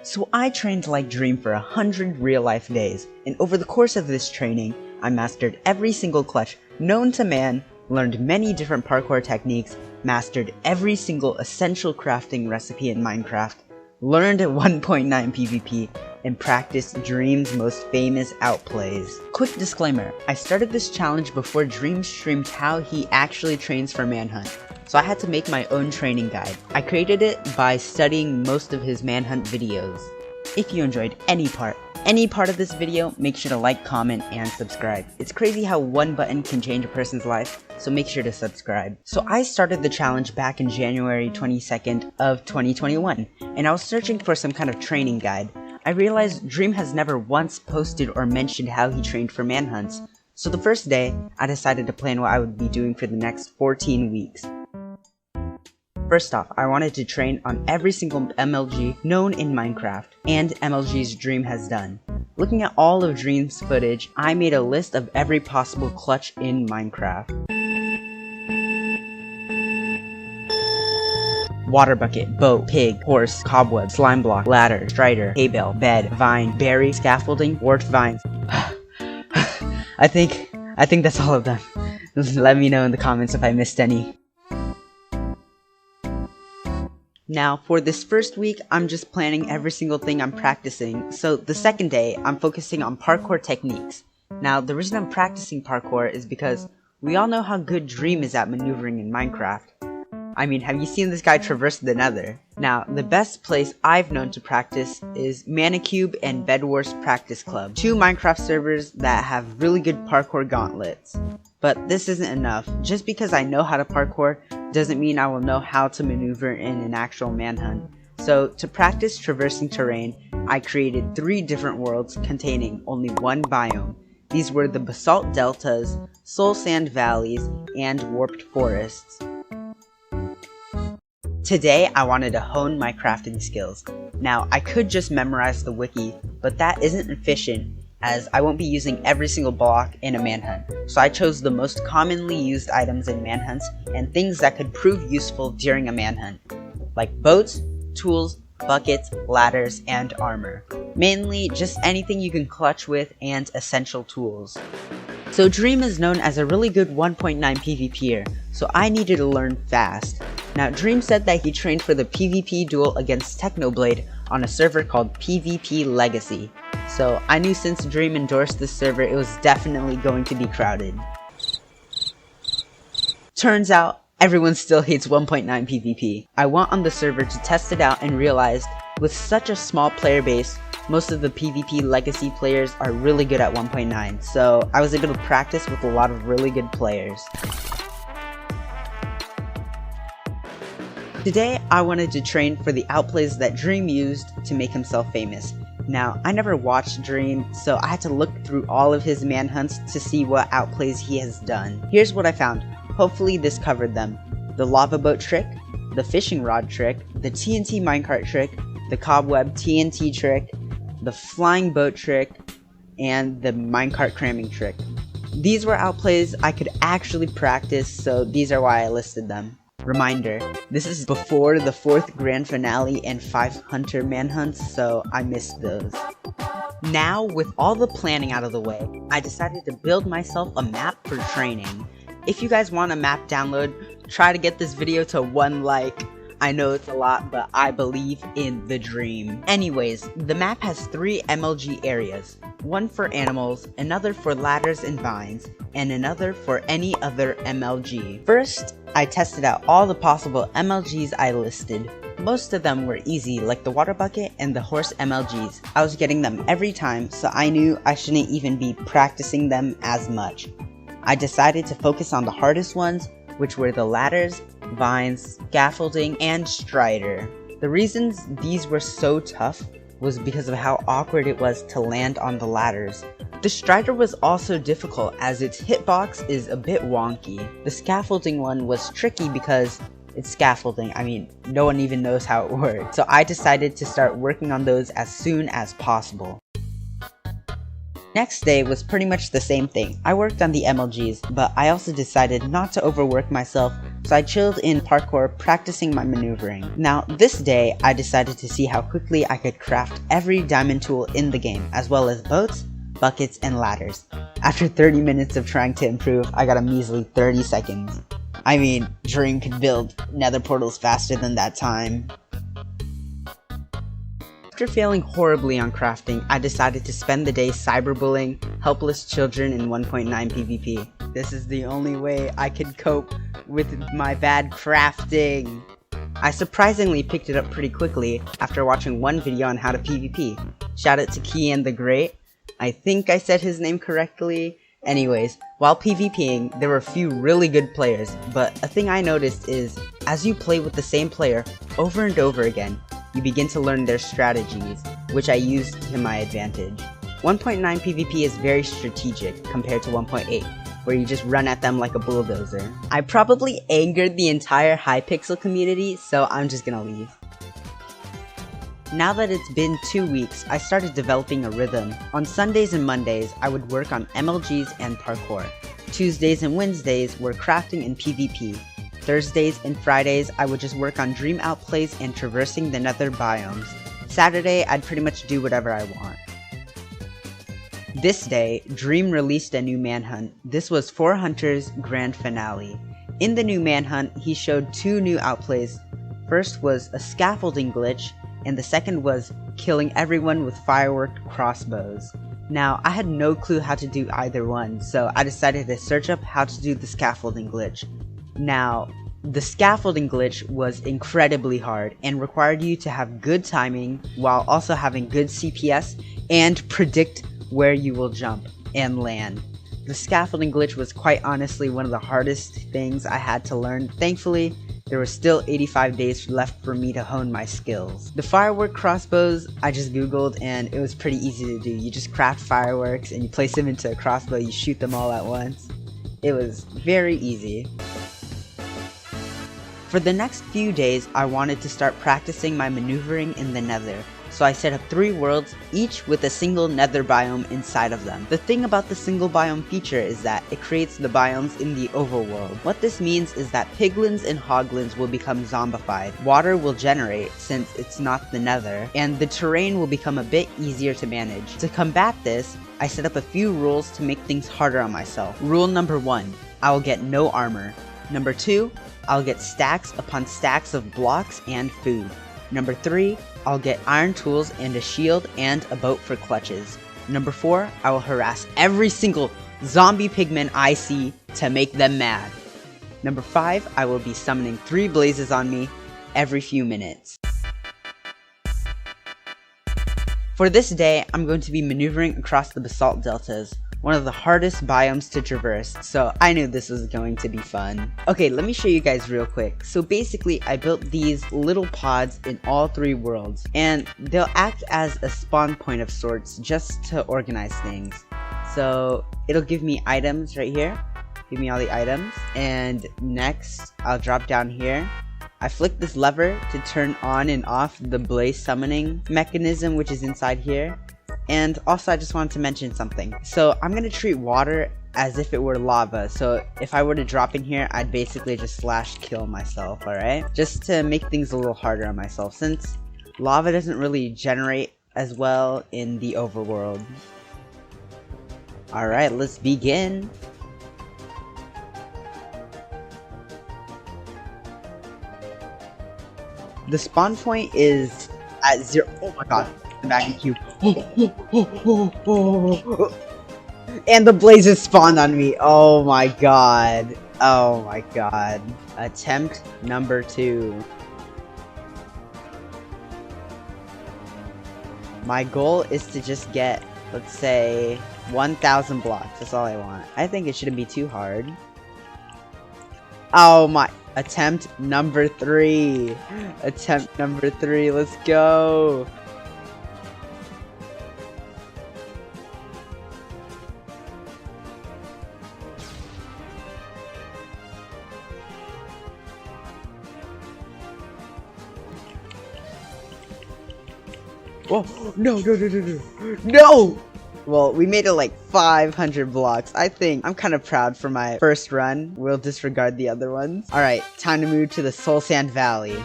So I trained like Dream for 100 real-life days, and over the course of this training, I mastered every single clutch known to man, learned many different parkour techniques, mastered every single essential crafting recipe in Minecraft, learned 1.9 PvP, and practiced Dream's most famous outplays. Quick disclaimer, I started this challenge before Dream streamed how he actually trains for Manhunt, so I had to make my own training guide. I created it by studying most of his Manhunt videos. If you enjoyed any part of this video, make sure to like, comment, and subscribe. It's crazy how one button can change a person's life, so make sure to subscribe. So I started the challenge back in January 22nd of 2021, and I was searching for some kind of training guide. I realized Dream has never once posted or mentioned how he trained for manhunts, so the first day, I decided to plan what I would be doing for the next 14 weeks. First off, I wanted to train on every single MLG known in Minecraft, and MLGs Dream has done. Looking at all of Dream's footage, I made a list of every possible clutch in Minecraft. Water bucket, boat, pig, horse, cobweb, slime block, ladder, strider, hay bale, bed, vine, berry, scaffolding, wart vines. I think that's all of them. Let me know in the comments if I missed any. Now, for this first week, I'm just planning every single thing I'm practicing, so the second day, I'm focusing on parkour techniques. Now, the reason I'm practicing parkour is because we all know how good Dream is at maneuvering in Minecraft. I mean, have you seen this guy traverse the nether? Now, the best place I've known to practice is Manicube and Bedwars Practice Club, two Minecraft servers that have really good parkour gauntlets. But this isn't enough. Just because I know how to parkour doesn't mean I will know how to maneuver in an actual manhunt. So to practice traversing terrain, I created 3 different worlds containing only one biome. These were the Basalt Deltas, Soul Sand Valleys, and Warped Forests. Today, I wanted to hone my crafting skills. Now, I could just memorize the wiki, but that isn't efficient, as I won't be using every single block in a manhunt, so I chose the most commonly used items in manhunts and things that could prove useful during a manhunt, like boats, tools, buckets, ladders, and armor. Mainly just anything you can clutch with and essential tools. So Dream is known as a really good 1.9 PvPer, so I needed to learn fast. Now Dream said that he trained for the PvP duel against Technoblade on a server called PvP Legacy. So I knew since Dream endorsed this server, it was definitely going to be crowded. Turns out, everyone still hates 1.9 PvP. I went on the server to test it out and realized, with such a small player base, most of the PvP Legacy players are really good at 1.9, so I was able to practice with a lot of really good players. Today, I wanted to train for the outplays that Dream used to make himself famous. Now, I never watched Dream, so I had to look through all of his manhunts to see what outplays he has done. Here's what I found. Hopefully this covered them. The lava boat trick, the fishing rod trick, the TNT minecart trick, the cobweb TNT trick, the flying boat trick, and the minecart cramming trick. These were outplays I could actually practice, so these are why I listed them. Reminder, this is before the 4th grand finale and 5 hunter manhunts, so I missed those. Now, with all the planning out of the way, I decided to build myself a map for training. If you guys want a map download, try to get this video to 1 like. I know it's a lot, but I believe in the dream. Anyways, the map has 3 MLG areas. One for animals, another for ladders and vines, and another for any other MLG. First, I tested out all the possible MLGs I listed. Most of them were easy, like the water bucket and the horse MLGs. I was getting them every time, so I knew I shouldn't even be practicing them as much. I decided to focus on the hardest ones, which were the ladders, vines, scaffolding, and strider. The reasons these were so tough was because of how awkward it was to land on the ladders. The strider was also difficult as its hitbox is a bit wonky. The scaffolding one was tricky because it's scaffolding. I mean, no one even knows how it works. So I decided to start working on those as soon as possible. Next day was pretty much the same thing. I worked on the MLGs, but I also decided not to overwork myself, so I chilled in parkour practicing my maneuvering. Now this day, I decided to see how quickly I could craft every diamond tool in the game, as well as boats, buckets, and ladders. After 30 minutes of trying to improve, I got a measly 30 seconds. I mean, Dream could build nether portals faster than that time. After failing horribly on crafting, I decided to spend the day cyberbullying helpless children in 1.9 PvP. This is the only way I could cope with my bad crafting. I surprisingly picked it up pretty quickly after watching one video on how to PvP. Shout out to Kian the Great. I think I said his name correctly. Anyways, while PvPing, there were a few really good players, but a thing I noticed is, as you play with the same player over and over again, you begin to learn their strategies, which I used to my advantage. 1.9 PvP is very strategic compared to 1.8, where you just run at them like a bulldozer. I probably angered the entire Hypixel community, so I'm just gonna leave. Now that it's been 2 weeks, I started developing a rhythm. On Sundays and Mondays, I would work on MLGs and parkour. Tuesdays and Wednesdays were crafting and PvP. Thursdays and Fridays, I would just work on dream outplays and traversing the nether biomes. Saturday, I'd pretty much do whatever I want. This day, Dream released a new manhunt. This was 4 Hunters Grand Finale. In the new manhunt, he showed 2 new outplays. First was a scaffolding glitch, and the second was killing everyone with firework crossbows. Now, I had no clue how to do either one, so I decided to search up how to do the scaffolding glitch. Now, the scaffolding glitch was incredibly hard and required you to have good timing while also having good CPS and predict where you will jump and land. The scaffolding glitch was quite honestly one of the hardest things I had to learn. Thankfully, there were still 85 days left for me to hone my skills. The firework crossbows, I just googled and it was pretty easy to do. You just craft fireworks and you place them into a crossbow, you shoot them all at once. It was very easy. For the next few days, I wanted to start practicing my maneuvering in the nether, so I set up 3 worlds, each with a single nether biome inside of them. The thing about the single biome feature is that it creates the biomes in the overworld. What this means is that piglins and hoglins will become zombified, water will generate since it's not the nether, and the terrain will become a bit easier to manage. To combat this, I set up a few rules to make things harder on myself. Rule number 1, I will get no armor. Number 2, I'll get stacks upon stacks of blocks and food. Number 3, I'll get iron tools and a shield and a boat for clutches. Number 4, I will harass every single zombie pigman I see to make them mad. Number 5, I will be summoning 3 blazes on me every few minutes. For this day, I'm going to be maneuvering across the basalt deltas, one of the hardest biomes to traverse, so I knew this was going to be fun. Okay, let me show you guys real quick. So basically, I built these little pods in all 3 worlds, and they'll act as a spawn point of sorts just to organize things. So it'll give me items right here, give me all the items, and next I'll drop down here. I flick this lever to turn on and off the blaze summoning mechanism, which is inside here. And also I just wanted to mention something. So I'm going to treat water as if it were lava. So if I were to drop in here, I'd basically just slash kill myself, alright? Just to make things a little harder on myself, since lava doesn't really generate as well in the overworld. Alright, let's begin. The spawn point is at 0. Oh my god. The magnet cube. And the blazes spawned on me. Oh my god. Oh my god. Attempt number 2. My goal is to just get, let's say, 1,000 blocks. That's all I want. I think it shouldn't be too hard. Oh my. Attempt number 3. Attempt number 3. Let's go. Oh, no, no, no, no, no. No! Well, we made it like 500 blocks. I think I'm kind of proud for my first run. We'll disregard the other ones. Alright, time to move to the Soul Sand Valley.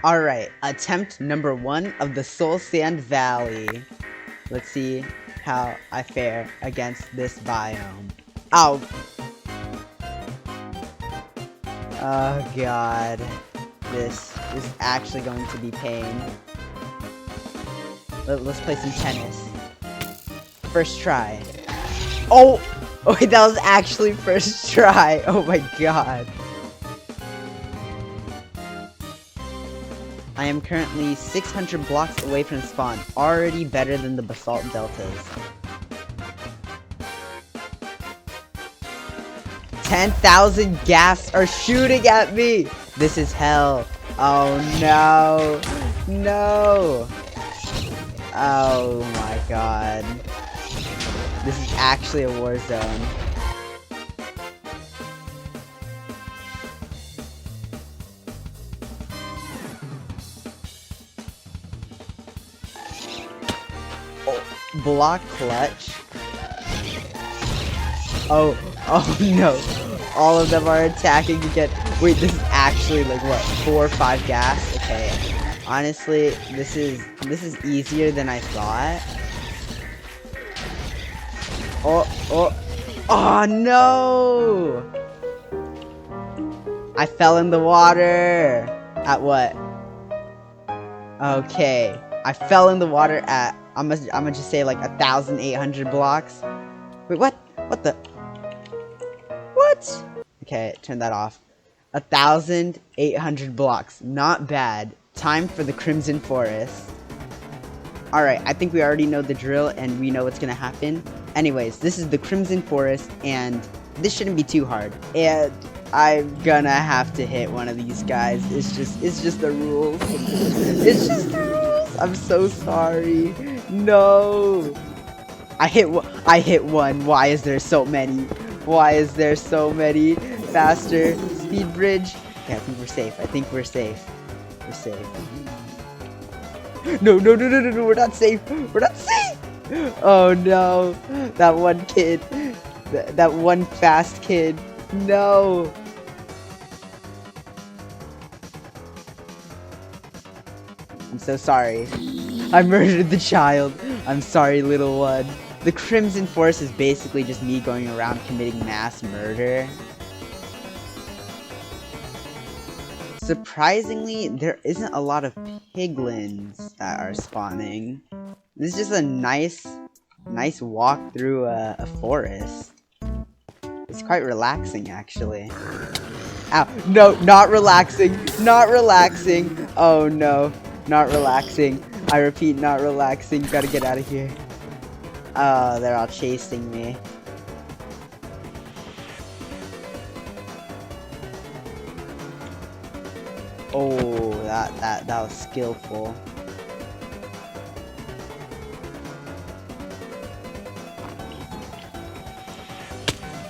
Alright, attempt number 1 of the Soul Sand Valley. Let's see how I fare against this biome. Ow! Oh god. This is actually going to be pain. Let's play some tennis. First try. Oh! Oh wait, that was actually first try. Oh my god. I am currently 600 blocks away from spawn. Already better than the basalt deltas. 10,000 ghast are shooting at me! This is hell. Oh no. No. Oh my god. This is actually a war zone. Oh, block clutch. Oh no. All of them are attacking again. Wait, this is actually like what, 4 or 5 gas? Okay. Honestly, this is easier than I thought. Oh no! I fell in the water. At what? Okay, I fell in the water at I'm gonna just say like 1,800 blocks. Wait, what? What the? What? Okay, turn that off. 1,800 blocks. Not bad. Time for the Crimson Forest. Alright, I think we already know the drill and we know what's gonna happen. Anyways, this is the Crimson Forest and this shouldn't be too hard. And I'm gonna have to hit one of these guys. It's just the rules. It's just the rules. I'm so sorry. No. I hit one. Why is there so many? Why is there so many? Faster. Speed bridge. Okay, I think we're safe. I think we're safe. We're safe. No, we're not safe. We're not safe. Oh no. That one kid. That one fast kid. No. I'm so sorry. I murdered the child. I'm sorry, little one. The Crimson Forest is basically just me going around committing mass murder. Surprisingly, there isn't a lot of piglins that are spawning. This is just a nice walk through a forest. It's quite relaxing, actually. Ow, no, not relaxing, not relaxing. Oh no, not relaxing. I repeat, not relaxing. Gotta get out of here. Oh, they're all chasing me. Oh, that was skillful.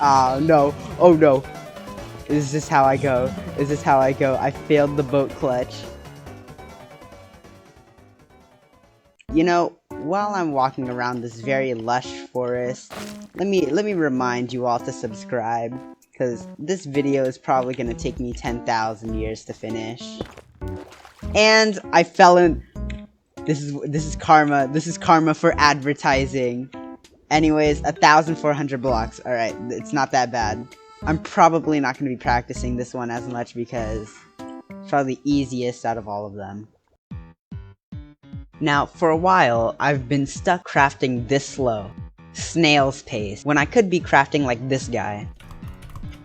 Oh no. Oh no. Is this how I go? Is this how I go? I failed the boat clutch. You know, while I'm walking around this very lush forest, let me remind you all to subscribe, because this video is probably gonna take me 10,000 years to finish. And I fell in. This is karma. This is karma for advertising. Anyways, 1,400 blocks. All right, it's not that bad. I'm probably not gonna be practicing this one as much because it's probably the easiest out of all of them. Now, for a while, I've been stuck crafting this slow, snail's pace, when I could be crafting like this guy.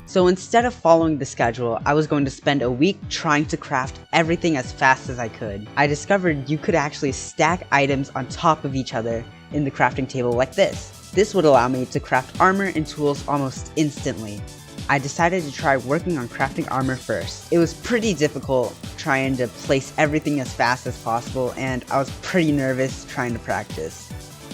So instead of following the schedule, I was going to spend a week trying to craft everything as fast as I could. I discovered you could actually stack items on top of each other in the crafting table like this. This would allow me to craft armor and tools almost instantly. I decided to try working on crafting armor first. It was pretty difficult trying to place everything as fast as possible, and I was pretty nervous trying to practice.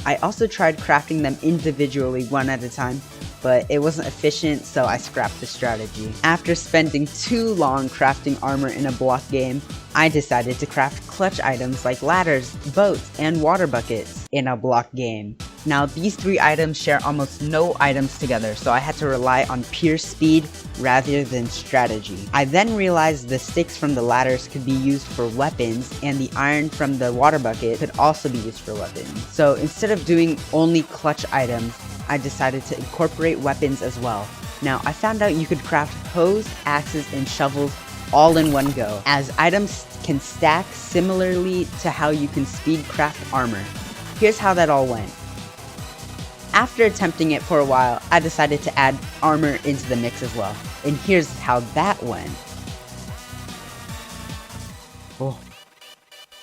I also tried crafting them individually one at a time, but it wasn't efficient, so I scrapped the strategy. After spending too long crafting armor in a block game, I decided to craft clutch items like ladders, boats, and water buckets. in a block game. Now these 3 items share almost no items together, so I had to rely on pure speed rather than strategy. I then realized the sticks from the ladders could be used for weapons, and the iron from the water bucket could also be used for weapons. So instead of doing only clutch items, I decided to incorporate weapons as well. Now I found out you could craft hoes, axes, and shovels all in one go, as items can stack similarly to how you can speed craft armor. Here's how that all went. After attempting it for a while, I decided to add armor into the mix as well. And here's how that went. Oh.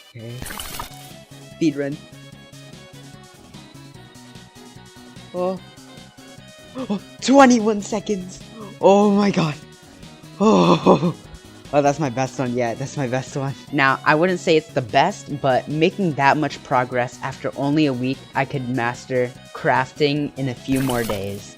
Okay. Speedrun. Oh. 21 seconds. Oh my god. Oh, that's my best one yet. That's my best one. Now, I wouldn't say it's the best, but making that much progress after only a week, I could master crafting in a few more days.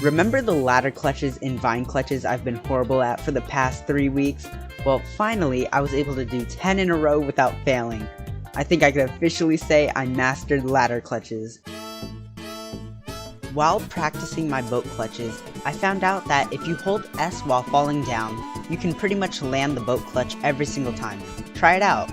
Remember the ladder clutches and vine clutches I've been horrible at for the past 3 weeks? Well, finally, I was able to do 10 in a row without failing. I think I could officially say I mastered ladder clutches. While practicing my boat clutches, I found out that if you hold S while falling down, you can pretty much land the boat clutch every single time. Try it out!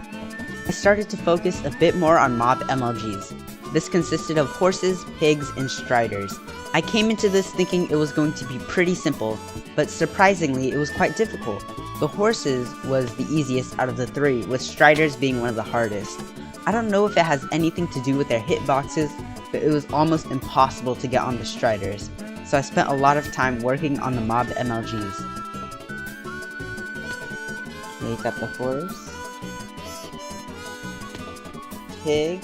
I started to focus a bit more on mob MLGs. This consisted of horses, pigs, and striders. I came into this thinking it was going to be pretty simple, but surprisingly it was quite difficult. The horses was the easiest out of the 3, with striders being one of the hardest. I don't know if it has anything to do with their hitboxes, but it was almost impossible to get on the striders, so I spent a lot of time working on the mob MLGs. Okay, got the horse. Pig.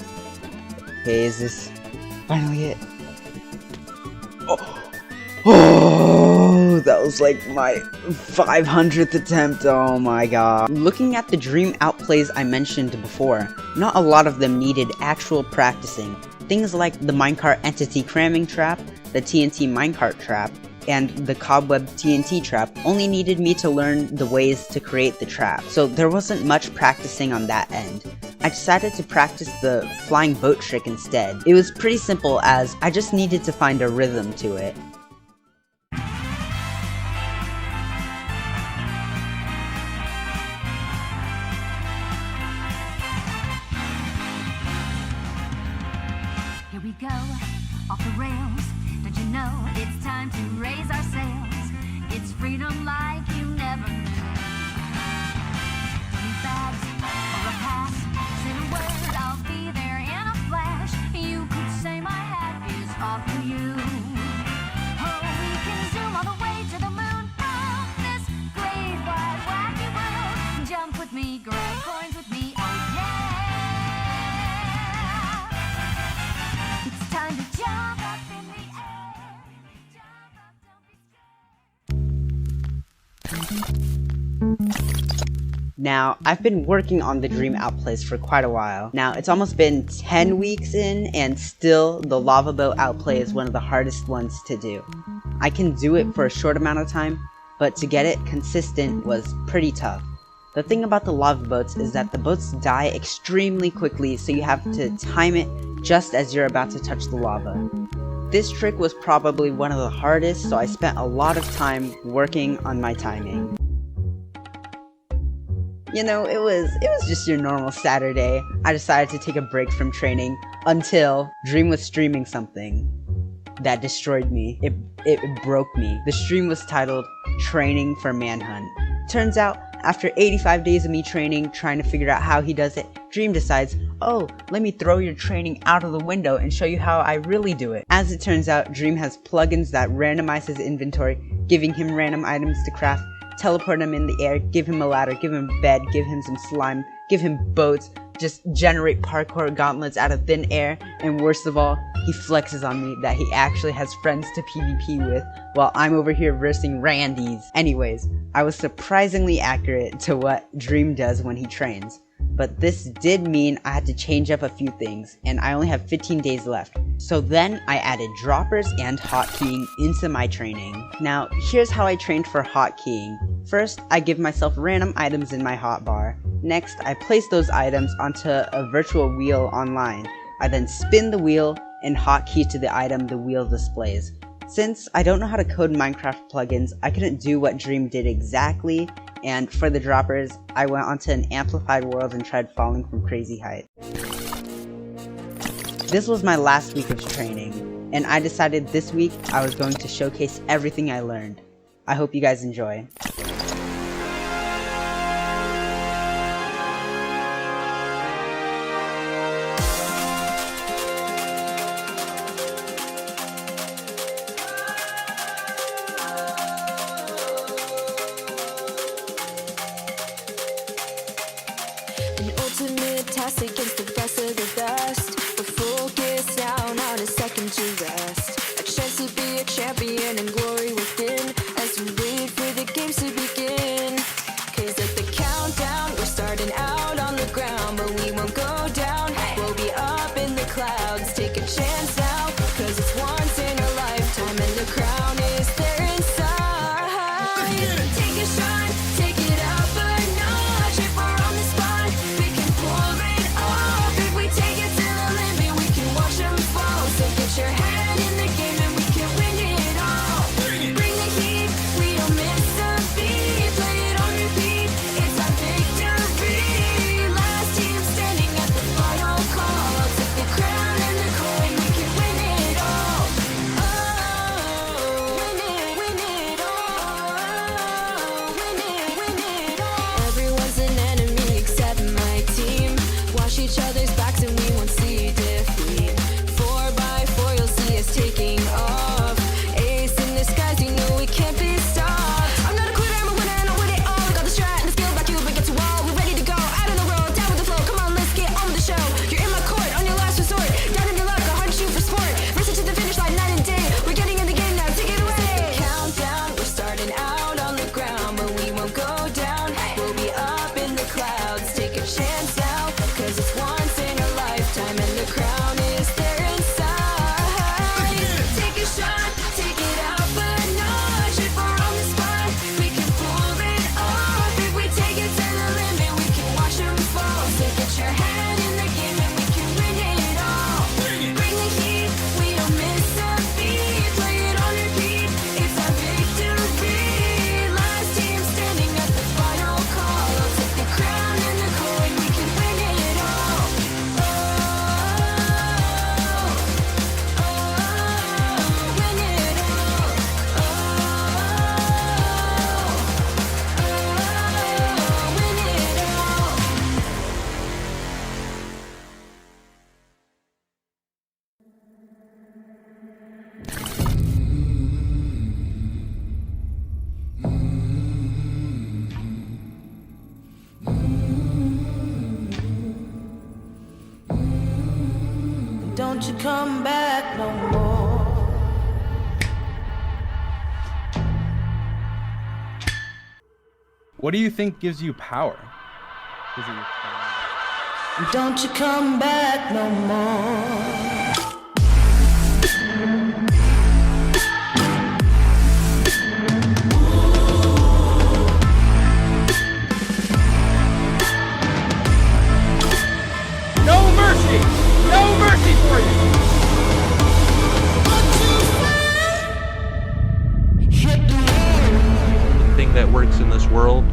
Okay, is this finally it? Oh, that was like my 500th attempt. Oh my god. Looking at the dream outplays I mentioned before, not a lot of them needed actual practicing. Things like the minecart entity cramming trap, the TNT minecart trap, and the cobweb TNT trap only needed me to learn the ways to create the trap, so there wasn't much practicing on that end. I decided to practice the flying boat trick instead. It was pretty simple, as I just needed to find a rhythm to it. Here we go, off the rails. Don't you know it's time to raise our sails? It's freedom like you never knew. Don't need bags or a pass. Say the word, I'll be there in a flash. You could say my hat is off for you. Oh, we can zoom all the way to the moon from this great wide wacky world. Jump with me, grab coins with me, oh yeah. Time to jump up in the air. Jump up, don't be scared. Now, I've been working on the dream outplays for quite a while. Now, it's almost been 10 weeks in, and still the lava boat outplay is one of the hardest ones to do. I can do it for a short amount of time, but to get it consistent was pretty tough. The thing about the lava boats is that the boats die extremely quickly, so you have to time it just as you're about to touch the lava. This trick was probably one of the hardest, so I spent a lot of time working on my timing. You know, it was just your normal Saturday. I decided to take a break from training until Dream was streaming something that destroyed me. It broke me. The stream was titled Training for Manhunt. Turns out, after 85 days of me training, trying to figure out how he does it, Dream decides, oh, let me throw your training out of the window and show you how I really do it. As it turns out, Dream has plugins that randomize his inventory, giving him random items to craft, teleport him in the air, give him a ladder, give him a bed, give him some slime, give him boats, just generate parkour gauntlets out of thin air, and worst of all, he flexes on me that he actually has friends to PvP with, while I'm over here versing Randys. Anyways, I was surprisingly accurate to what Dream does when he trains. But this did mean I had to change up a few things, and I only have 15 days left. So then I added droppers and hotkeying into my training. Now, here's how I trained for hotkeying. First, I give myself random items in my hotbar. Next, I place those items onto a virtual wheel online. I then spin the wheel and hotkey to the item the wheel displays. Since I don't know how to code Minecraft plugins, I couldn't do what Dream did exactly, and for the droppers, I went onto an amplified world and tried falling from crazy heights. This was my last week of training, and I decided this week I was going to showcase everything I learned. I hope you guys enjoy. An ultimate task against the best of the best. We're focused now, not a second to rest. A chance to be a champion and glory within, as we wait for the games to begin. Cause at the countdown, we're starting out on the ground, but we won't go down. We'll be up in the clouds. Take a chance now, cause it's once in a lifetime, and the crown is there inside. Take a shot, take it up a notch. If we're on the spot, we can pull it off. If we take it to the limit, we can watch them fall. So get your head in the game and we can win it all. Bring the heat, we don't miss a beat. Play it on repeat, it's our victory. Last team standing at the final call. I'll take the crown and the coin, we can win it all. Oh, win it all. Win it all. Everyone's an enemy except my team. Watch each other's backs and we won't see defeat. 4x4, you'll see us taking off. Ace in the skies, you know we can't be stopped. I'm not a quitter, I'm a winner, and I win it all. We got the strat and the skill back you, but get to wall. We're ready to go, out on the road, down with the flow. Come on, let's get on with the show. You're in my court, on your last resort. Down in your luck, a hard to shoot for sport. Race it to the finish line, night and day. We're getting in the game now, take it away. Countdown, we're starting out on the ground, but we won't go down. We'll be up in the clouds. Take a chance now, cause it's once in a lifetime, and the crown is there inside. Take a shot, take it up a notch. If we're on the spot, we can pull it off. If we take it to the limit, we can watch them fall. So get your head in the game and we can win it all. Bring the heat, we don't miss a beat. Play it on repeat, it's our victory. Last team standing at the final call. I'll take the crown and the coin, we can win it all. Oh, win it all. Win it all. Don't you come back no more. What do you think gives you power? Is it your Don't you come back no more. No mercy! No mercy for you! The thing that works in this world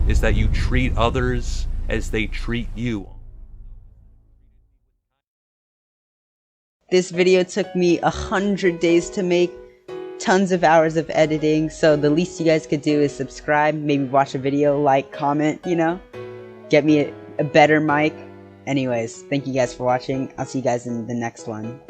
is that you treat others as they treat you. This video took me 100 days to make, tons of hours of editing, so the least you guys could do is subscribe, maybe watch a video, like, comment, you know? Get me a better mic. Anyways, thank you guys for watching. I'll see you guys in the next one.